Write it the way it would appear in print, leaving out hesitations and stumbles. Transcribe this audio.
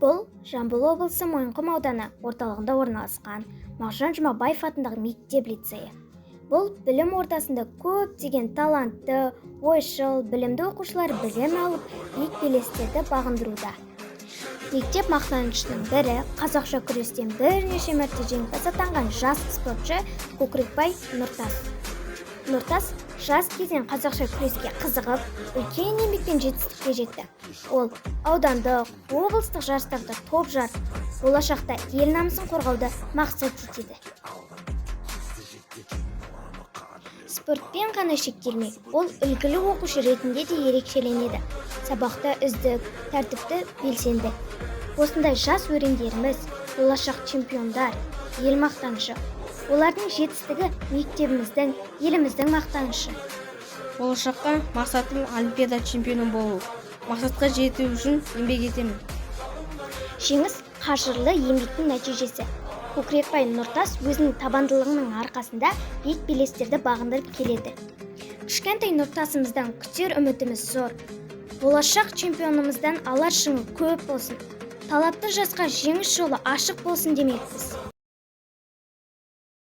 Бұл Жамбыл облысы Мойынқұм ауданы орталығында орналасқан Мағжан Жұмабаев атындағы мектеп-лицейі. Бұл білім ордасында көптеген талантты, ойшыл, білімді оқушылар білім алып, биік белестерді бағындыруда. Мектеп мақтанышының бірі қазақша күрестен бірнеше мәрте жеңімпаз атанған жас спортшы Көкірекбай Нұртас. Нұртас жас кезден қазақша күреске қызығып, үлкен еңбекпен жетістікке жетті. Ол аудандық, облыстық жарыстарда топ жарып, болашақта ел намысын қорғауды мақсат етеді. Спортпен ғана шектелмей, ол үлгілі оқушы ретінде де ерекшеленеді. Сабақта үздік, тәртіпті, белсенді. Осындай жас өрендеріміз болашақ чемпиондар, ел мақтанышы. Олардың жетістігі мектебіміздің, еліміздің мақтанышы. Болашаққа мақсатым олимпиада чемпионы болу. Мақсатқа жету үшін еңбек етемін. Жеңіс қажырлы еңбектің нәтижесі. Көкірекбай Нұртас өзінің табандылығының арқасында биік белестерді бағындырып келеді. Кішкентай Нұртасымыздан күтер үмітіміз зор. Болашақ чемпионымыздан алар шыңы көп болсын. Талапты жасқа жеңіс жолы ашық болсын демекпіз.